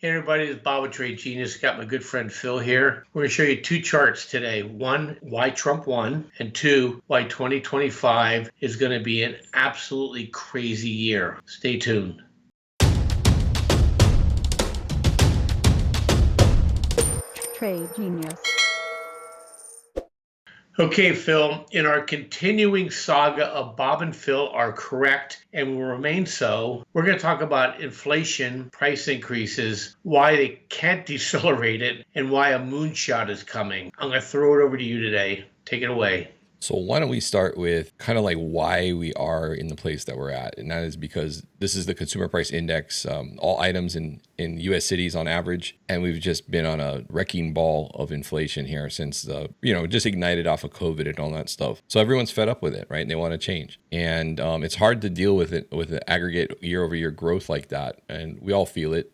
Hey everybody, it's Bob with Trade Genius. Got my good friend Phil here. We're going to show you two charts today. One, why Trump won, and two, why 2025 is going to be an absolutely crazy year. Stay tuned. Trade Genius. Okay, Phil, in our continuing saga of Bob and Phil are correct and will remain so, we're going to talk about inflation, price increases, why they can't decelerate it, and why a moonshot is coming. I'm going to throw it over to you today. Take it away. So why don't we start with kind of like why we are in the place that we're at, and that is because this is the consumer price index, all items in U.S. cities on average, and we've just been on a wrecking ball of inflation here since just ignited off of COVID and all that stuff. So everyone's fed up with it, right? And they want to change, and it's hard to deal with it with an aggregate year-over-year growth like that, and we all feel it.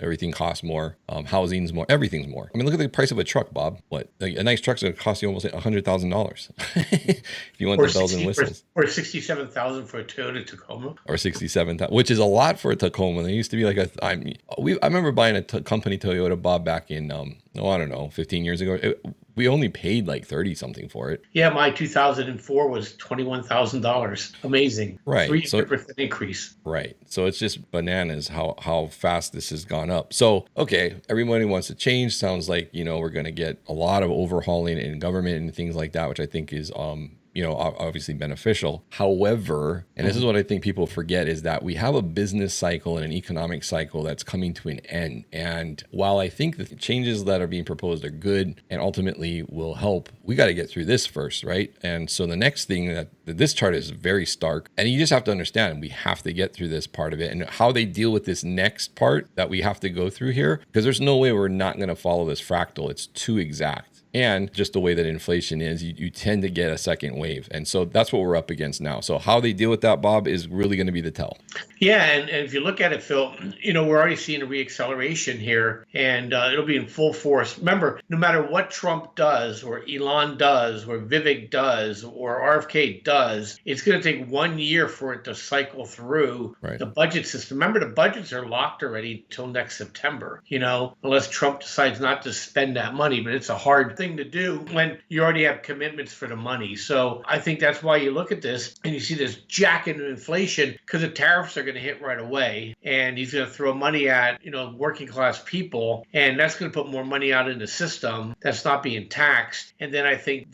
Everything costs more, housing's more, everything's more. I mean, look at the price of a truck, Bob. What, like a nice truck's gonna cost you almost $100,000. If you want the bells and whistles. Or 67,000 for a Toyota Tacoma. Or 67,000, which is a lot for a Tacoma. There used to be like I remember buying a company Toyota, Bob, back in, 15 years ago. We only paid like 30 something for it. Yeah, my 2004 was $21,000. Amazing. Right. 300% increase. Right. So it's just bananas how fast this has gone up. So, okay, everybody wants to change. Sounds like, we're going to get a lot of overhauling in government and things like that, which I think is obviously beneficial. However, and this is what I think people forget, is that we have a business cycle and an economic cycle that's coming to an end. And while I think the changes that are being proposed are good and ultimately will help, we got to get through this first, right? And so the next thing that this chart is very stark, and you just have to understand, we have to get through this part of it and how they deal with this next part that we have to go through here, because there's no way we're not going to follow this fractal. It's too exact. And just the way that inflation is, you tend to get a second wave. And so that's what we're up against now. So how they deal with that, Bob, is really going to be the tell. Yeah, and if you look at it, Phil, we're already seeing a reacceleration here, and it'll be in full force. Remember, no matter what Trump does, or Elon does, or Vivek does, or RFK does, it's going to take 1 year for it to cycle through the budget system. Remember, the budgets are locked already till next September, unless Trump decides not to spend that money. But it's a hard thing to do when you already have commitments for the money. So I think that's why you look at this and you see this jacket of inflation, because the tariffs are going to hit right away, and he's going to throw money at working class people, and that's going to put more money out in the system that's not being taxed. And then I think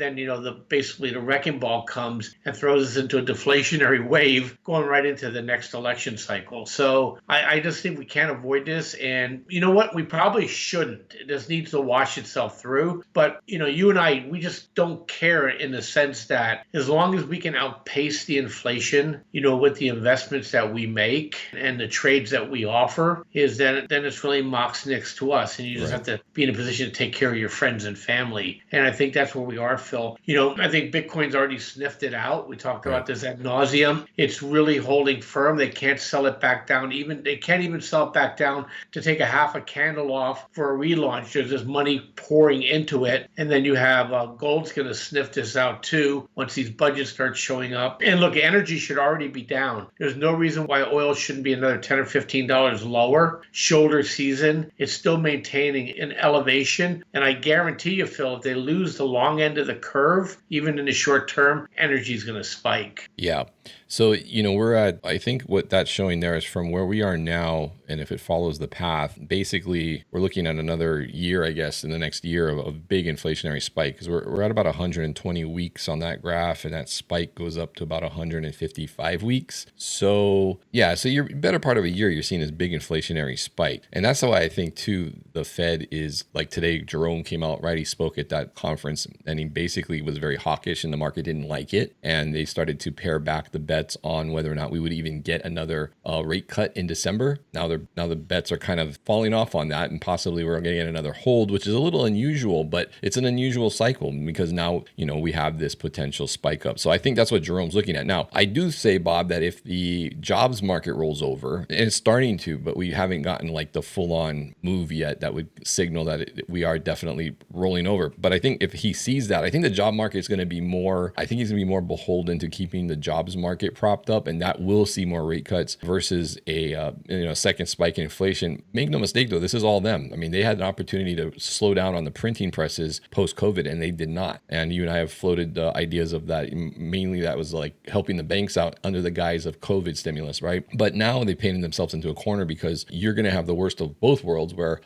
basically the wrecking ball comes and throws us into a deflationary wave going right into the next election cycle. So I just think we can't avoid this, and you know what, we probably shouldn't. It just needs to wash itself through. But you and I, we just don't care, in the sense that as long as we can outpace the inflation, with the investments that we make and the trades that we offer, then it's really Mox Nix to us. And you just have to be in a position to take care of your friends and family. And I think that's where we are, Phil. I think Bitcoin's already sniffed it out. We talked about this ad nauseum. It's really holding firm. They can't sell it back down. They can't even sell it back down to take a half a candle off for a relaunch. There's this money pouring into it. And then you have gold's going to sniff this out too once these budgets start showing up. And look, energy should already be down. There's no reason why oil shouldn't be another $10 or $15 lower. Shoulder season, it's still maintaining an elevation. And I guarantee you, Phil, if they lose the long end of the curve, even in the short term, energy is going to spike. Yeah. So, we're at, I think what that's showing there is from where we are now, and if it follows the path, basically we're looking at another year, I guess, in the next year of big inflationary spike, because we're at about 120 weeks on that graph, and that spike goes up to about 155 weeks. So, yeah, so you're better part of a year, you're seeing this big inflationary spike. And that's why I think, too, the Fed is, like today, Jerome came out, right? He spoke at that conference, and he basically was very hawkish, and the market didn't like it. And they started to pare back the bets on whether or not we would even get another rate cut in December. Now the bets are kind of falling off on that, and possibly we're going to get another hold, which is a little unusual, but it's an unusual cycle because now, we have this potential spike up. So I think that's what Jerome's looking at. Now, I do say, Bob, that if the jobs market rolls over, and it's starting to, but we haven't gotten like the full on move yet, that would signal that we are definitely rolling over. But I think if he sees that, I think the job market is going to be more, I think he's going to be more beholden to keeping the jobs market propped up, and that will see more rate cuts versus a second spike in inflation. Make no mistake though, this is all them. I mean, they had an opportunity to slow down on the printing presses post-COVID and they did not. And you and I have floated ideas of that. Mainly that was like helping the banks out under the guise of COVID stimulus, right? But now they painted themselves into a corner because you're going to have the worst of both worlds where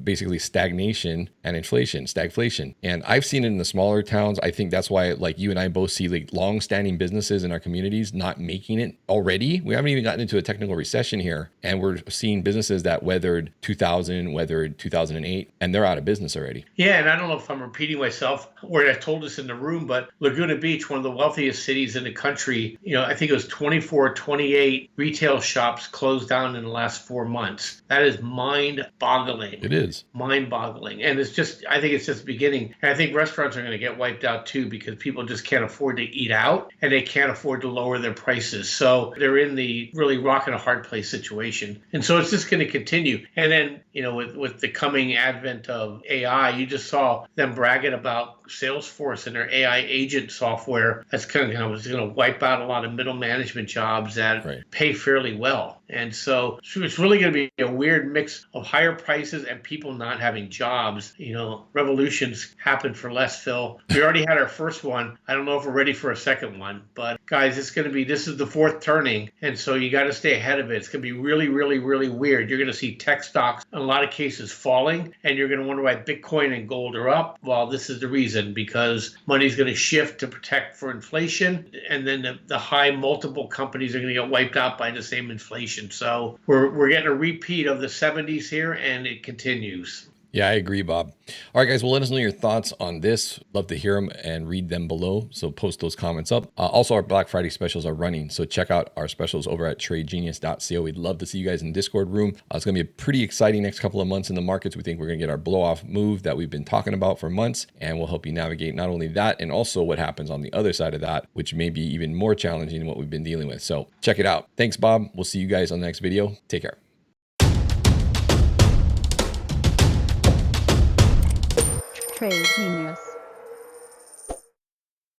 basically stagnation and inflation, stagflation. And I've seen it in the smaller towns. I think that's why like you and I both see like long-standing businesses in our communities not making it already. We haven't even gotten into a technical recession here. And we're seeing businesses that weathered 2000, weathered 2008, and they're out of business already. Yeah, and I don't know if I'm repeating myself or I told us in the room, but Laguna Beach, one of the wealthiest cities in the country, I think it was 24, 28 retail shops closed down in the last 4 months. That is mind-boggling. It is. Mind-boggling. And I think it's just the beginning. And I think restaurants are going to get wiped out too because people just can't afford to eat out and they can't afford to lower their prices. So they're in the really rock and a hard place situation. And so it's just going to continue. And then, with the coming advent of AI, you just saw them bragging about Salesforce and their AI agent software that's going to wipe out a lot of middle management jobs that pay fairly well. And so it's really going to be a weird mix of higher prices and people not having jobs. Revolutions happen for less, Phil. We already had our first one. I don't know if we're ready for a second one, but guys, this is the fourth turning. And so you got to stay ahead of it. It's going to be really, really, really weird. You're going to see tech stocks in a lot of cases falling, and you're going to wonder why Bitcoin and gold are up. Well, this is the reason, because money's going to shift to protect for inflation, and then the high multiple companies are going to get wiped out by the same inflation. So we're getting a repeat of the 70s here, and it continues. Yeah, I agree, Bob. All right, guys, well, let us know your thoughts on this. Love to hear them and read them below. So post those comments up. Also, our Black Friday specials are running. So check out our specials over at tradegenius.co. We'd love to see you guys in the Discord room. It's going to be a pretty exciting next couple of months in the markets. We think we're going to get our blow off move that we've been talking about for months. And we'll help you navigate not only that, and also what happens on the other side of that, which may be even more challenging than what we've been dealing with. So check it out. Thanks, Bob. We'll see you guys on the next video. Take care. Trade Genius.